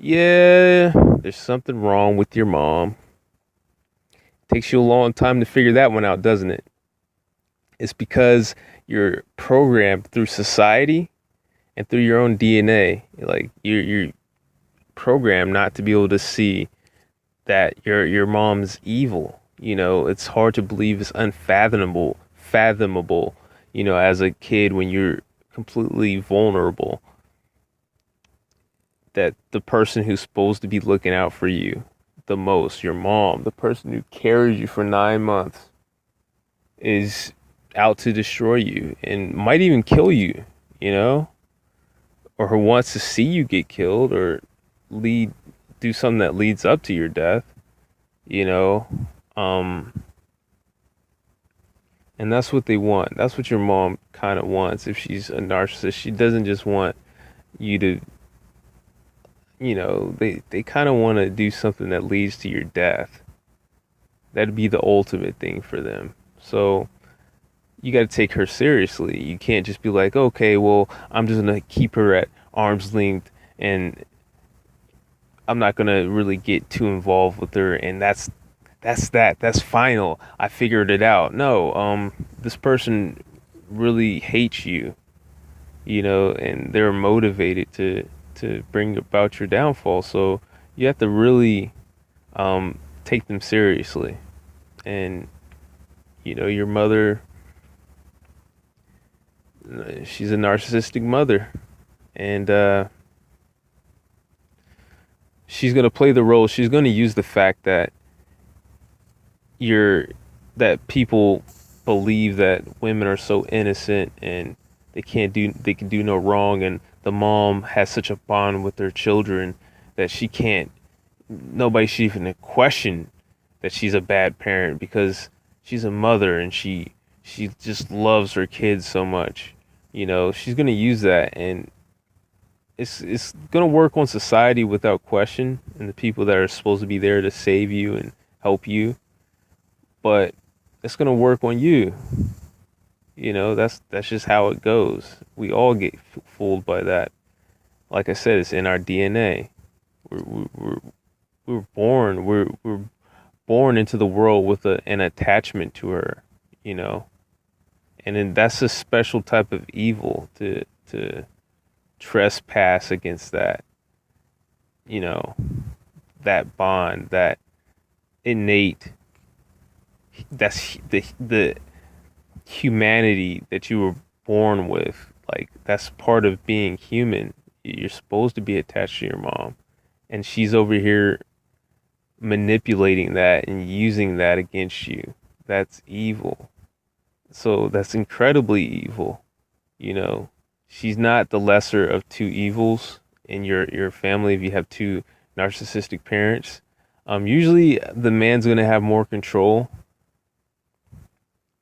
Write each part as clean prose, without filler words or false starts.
Yeah, there's something wrong with your mom. Takes you a long time to figure that one out, doesn't it? It's because you're programmed through society and through your own DNA. Like you're programmed not to be able to see that your mom's evil. It's hard to believe, it's fathomable, as a kid when you're completely vulnerable, that the person who's supposed to be looking out for you the most, your mom, the person who carries you for 9 months, is out to destroy you and might even kill you, you know, or who wants to see you get killed or lead do something that leads up to your death, you know. Um, and that's what they want. That's what your mom kind of wants. If she's a narcissist, she doesn't just want you to, they kind of want to do something that leads to your death. That'd be the ultimate thing for them. So you got to take her seriously. You can't just be like, okay, well, I'm just gonna keep her at arm's length, and I'm not gonna really get too involved with her, and that's final. I figured it out. No, this person really hates you, and they're motivated to bring about your downfall. So you have to really take them seriously. And your mother, she's a narcissistic mother, and she's gonna play the role. She's gonna use the fact that you're that people believe that women are so innocent and they can do no wrong, and the mom has such a bond with their children that she can't nobody should even question that she's a bad parent because she's a mother and she just loves her kids so much. She's gonna use that, and it's gonna work on society without question, and the people that are supposed to be there to save you and help you. But it's gonna work on you. That's just how it goes. We all get fooled by that. Like I said, it's in our DNA. We're we're, we're born. We're born into the world with an attachment to her. You know, and then that's a special type of evil to trespass against that. You know, that bond, that innate. That's the humanity that you were born with. Like, that's part of being human. You're supposed to be attached to your mom, and she's over here manipulating that and using that against you. That's evil. So that's incredibly evil. you know she's not the lesser of two evils in your family. If you have two narcissistic parents, usually the man's going to have more control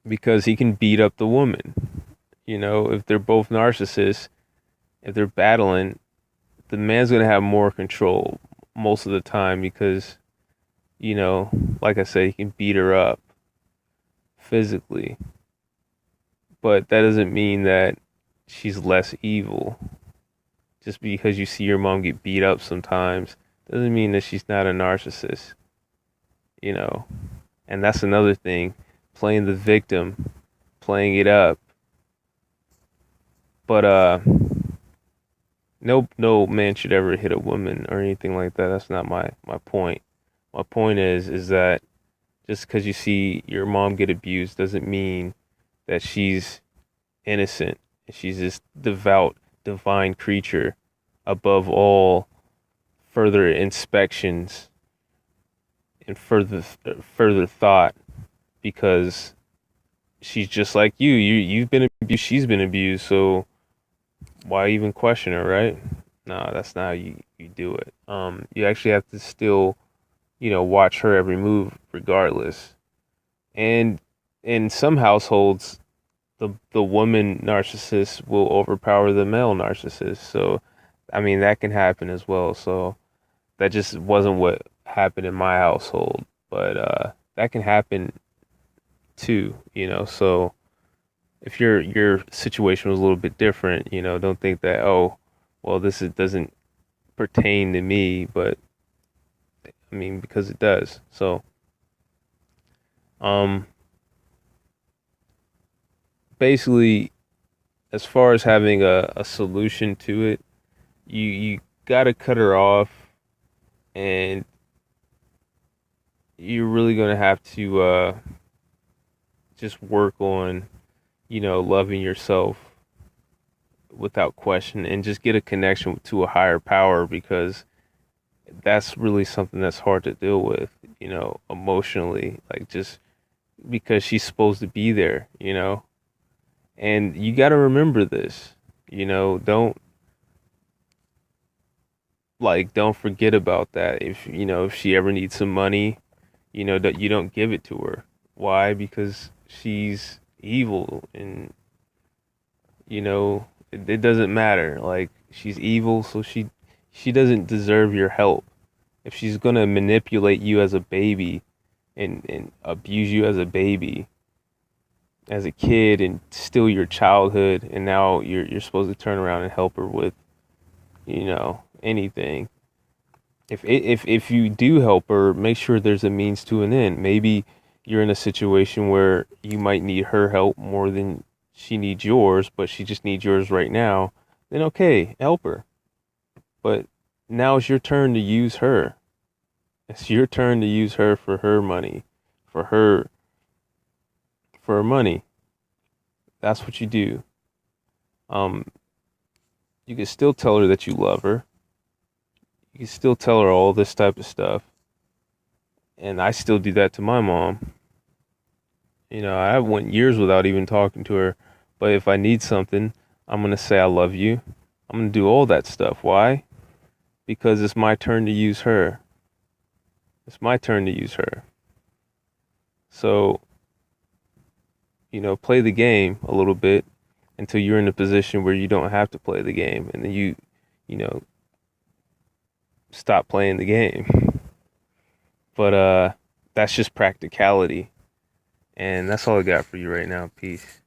because he can beat up the woman. If they're both narcissists, if they're battling, the man's going to have more control most of the time because, like I said, he can beat her up physically. But that doesn't mean that she's less evil. Just because you see your mom get beat up sometimes doesn't mean that she's not a narcissist, you know. And that's another thing, playing the victim, playing it up. But no man should ever hit a woman or anything like that. That's not my point. My point is that just because you see your mom get abused doesn't mean that she's innocent. She's this devout, divine creature above all further inspections and further thought, because she's just like you. You've been abused, she's been abused, so why even question her, right? No, that's not how you do it. You actually have to still, watch her every move regardless. And in some households, the woman narcissist will overpower the male narcissist. So, I mean, that can happen as well. So that just wasn't what happened in my household, but that can happen too. So if your situation was a little bit different, don't think that, oh, well, this doesn't pertain to me, but I mean, because it does. So, um, basically, as far as having a solution to it, you gotta cut her off, and you're really gonna have to just work on, loving yourself without question, and just get a connection to a higher power, because that's really something that's hard to deal with, emotionally, like, just because she's supposed to be there, and you got to remember this, don't forget about that. If she ever needs some money, that you don't give it to her. Why? Because she's evil, and it doesn't matter. Like, she's evil, so she doesn't deserve your help. If she's gonna manipulate you as a baby, and abuse you as a baby, as a kid, and steal your childhood, and now you're supposed to turn around and help her with, anything. If you do help her, make sure there's a means to an end. Maybe you're in a situation where you might need her help more than she needs yours, but she just needs yours right now. Then okay, help her. But now it's your turn to use her. It's your turn to use her for her money, for her money. That's what you do. Um, you can still tell her that you love her. You can still tell her all this type of stuff. And I still do that to my mom. I went years without even talking to her. But if I need something, I'm going to say I love you. I'm going to do all that stuff. Why? Because it's my turn to use her. It's my turn to use her. So, play the game a little bit until you're in a position where you don't have to play the game. And then you know, stop playing the game. But that's just practicality. And that's all I got for you right now. Peace.